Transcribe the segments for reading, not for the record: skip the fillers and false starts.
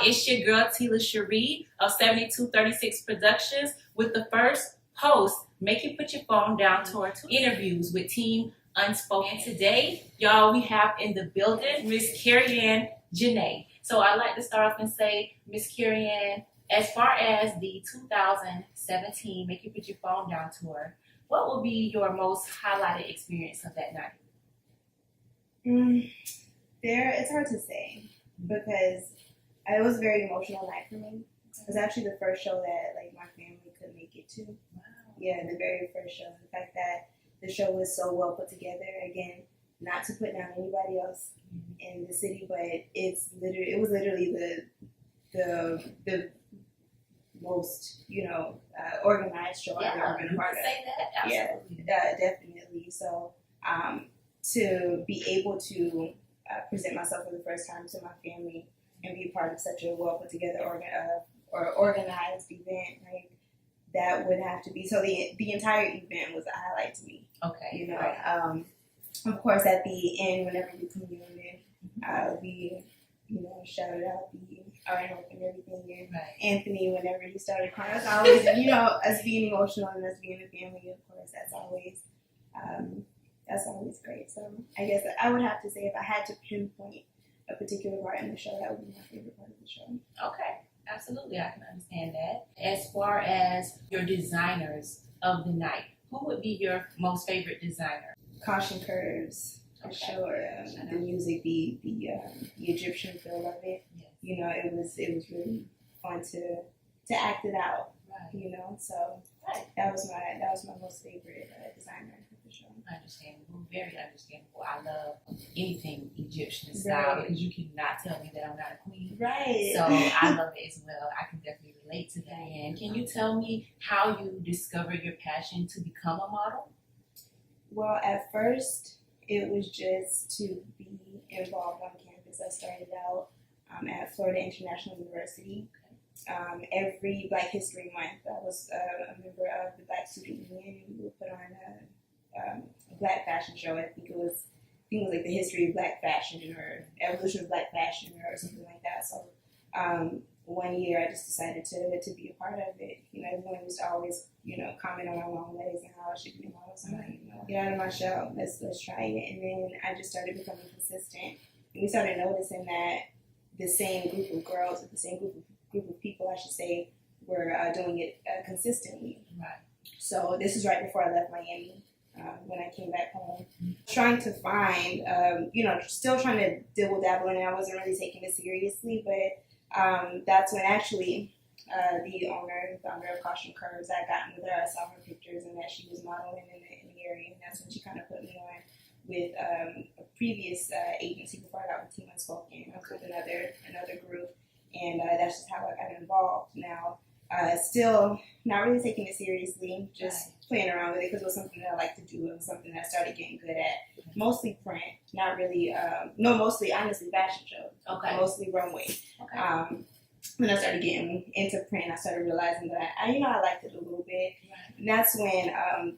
It's your girl Tila Cherie of 7236 Productions with the first host, Make You Put Your Phone Down Tour interviews with Team Unspoken. And today, y'all, we have in the building Miss Kirrian, Janay. So I'd like to start off and say, Miss Kirrian, as far as the 2017 Make You Put Your Phone Down Tour, what will be your most highlighted experience of that night? It's hard to say because it was a very emotional night for me. It was actually the first show that my family could make it to. Wow. Yeah, the very first show. The fact that the show was so well put together. Again, not to put down anybody else in the city, but it was literally the most organized show I've ever been a part of. Say that. Absolutely. Yeah, definitely. So to be able to present myself for the first time to my family and be part of such a well put together or organized event, that would have to be. So the entire event was a highlight to me. Okay. Right. Of course, at the end, whenever we communed, we shouted out the R&O and everything. And Anthony, whenever he started crying, it's always us being emotional and us being a family. Of course, that's always great. So I guess I would have to say if I had to pinpoint a particular part in the show, that would be my favorite part of the show. Okay, absolutely, I can understand that. As far as your designers of the night, who would be your most favorite designer? Caution Curves, for sure. The music, the Egyptian feel of it. Yes. It was really fun to act it out. Right. So that was my most favorite designer for the show. Understandable, very understandable. I love anything Egyptian style because you cannot tell me that I'm not a queen. Right. So I love it as well. I can definitely relate to that. And can you tell me how you discovered your passion to become a model? Well, at first, it was just to be involved on campus. I started out at Florida International University. Every Black History Month, I was a member of the Black Student Union. We would put on a Black fashion show. I think it was like the history of Black fashion or evolution of Black fashion or something like that. So one year I just decided to be a part of it. Everyone used to always comment on my long legs and how I should be a model. So I'm like, get out of my shell. Let's try it. And then I just started becoming consistent. And we started noticing that the same group of girls, or the same group of people, I should say, were doing it consistently. Right. So this was right before I left Miami. When I came back home, trying to find, still trying to dabble in it. I wasn't really taking it seriously, but that's when actually the founder of Caution Curves, I got with her. I saw her pictures and that she was modeling in the area, and that's when she kind of put me on with a previous agency before I got with Team Unspoken. I was with another group, and that's just how I got involved. Now, still not really taking it seriously, just playing around with it because it was something that I like to do. It was something that I started getting good at. Mostly print, not really, mostly honestly fashion shows. Okay. Mostly runway. Okay. When I started getting into print, I started realizing that I liked it a little bit. Right. And that's when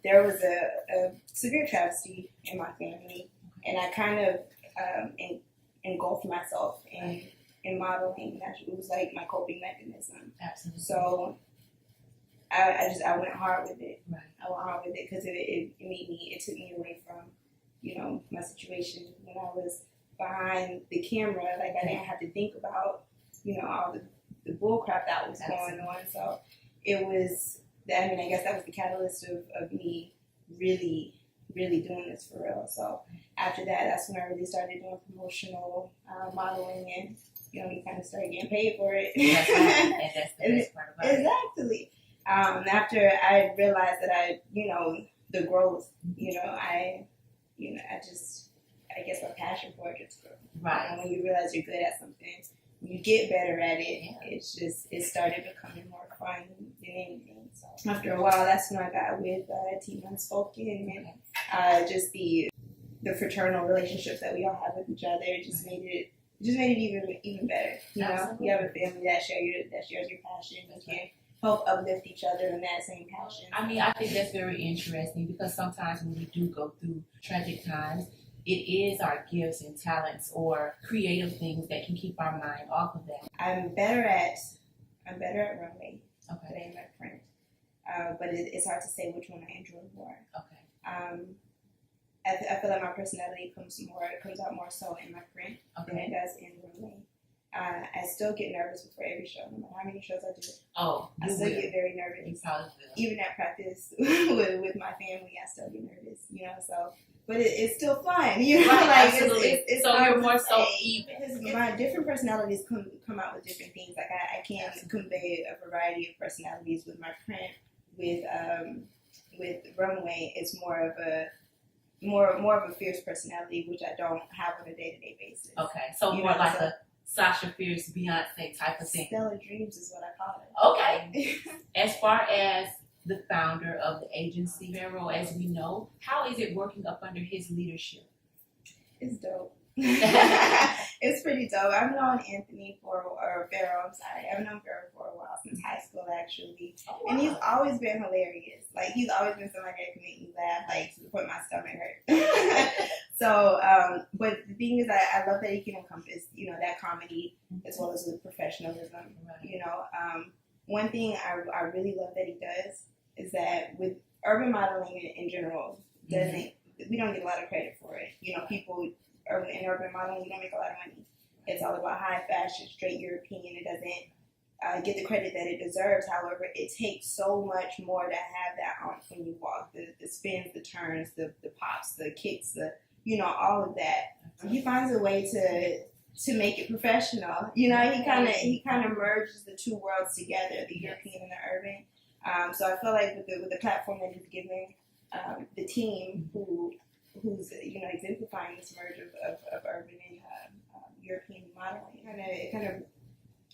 there was a severe travesty in my family, and I kind of engulfed myself in modeling. It was like my coping mechanism. Absolutely. So I went hard with it. Right. I went hard with it because it took me away from my situation when I was behind the camera. I didn't have to think about all the bull crap that was going on. So it was I guess that was the catalyst of me really doing this for real. So after that, that's when I really started doing promotional modeling, and you kind of started getting paid for it. That's right. And that's the best part about it. Exactly. After I realized that the growth, I guess my passion for it just grew. Right. When you realize you're good at something, when you get better at it, it started becoming more fun than anything. So after a while, that's when I got with Team Unspoken, and just the fraternal relationships that we all have with each other just made it even better. You have a family that shares your passion and can help uplift each other in that same passion. I think that's very interesting because sometimes when we do go through tragic times, it is our gifts and talents or creative things that can keep our mind off of that? I'm better at runway Okay. than my print, but it's hard to say which one I enjoy more. Okay. I feel like my personality comes out more so in my print than it does in runway. I still get nervous before every show, no matter how many shows I do. Oh, I still get very nervous. You probably will. Even at practice with my family, I still get nervous, you know. So, but it's still fun, you know. Right, like absolutely. it's so hard you're more to so say. even. My different personalities come out with different things. Like I can convey a variety of personalities with my print. With runway, it's more of a fierce personality, which I don't have on a day-to-day basis. Okay, so You more know, like so- a Sasha Fierce, Beyonce type of thing. Stellar Dreams is what I call it. Okay. As far as the founder of the agency, Vero, as we know, how is it working up under his leadership? It's dope. It's pretty dope. I've known Anthony I've known Vero for a while, since high school actually. Oh, wow. And he's always been hilarious. Like, he's always been somebody that can make me laugh, like, to the point my stomach hurt. So, but the thing is, I love that he can encompass, you know, that comedy as well as with professionalism. Right. You know, one thing I really love that he does is that with urban modeling in general, we don't get a lot of credit for it. You know, people in urban modeling, we don't make a lot of money. It's all about high fashion, straight European. It doesn't get the credit that it deserves. However, it takes so much more to have that on when you walk. The spins, the turns, the pops, the kicks, all of that. He finds a way to make it professional. You know, he kind of merges the two worlds together, the European and the urban. So I feel like with the platform that he's giving the team who's exemplifying this merge of urban and European modeling,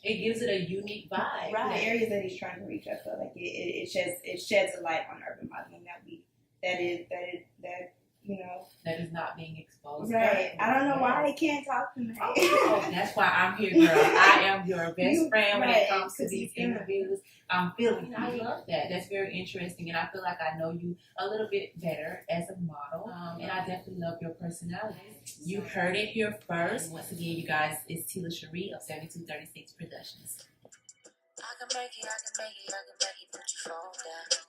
it gives it a unique vibe. right. The areas that he's trying to reach, I feel like it sheds a light on urban modeling that is not being exposed. Right. I don't know why I can't talk tonight. Oh, that's why I'm here, girl. I am your best friend when it comes to these interviews. I'm feeling. I love that. That's very interesting, and I feel like I know you a little bit better as a model. And I definitely love your personality. You heard it here first. Once again, you guys, it's Tila Cherie of 7236 Productions. I can make it, put your phone down.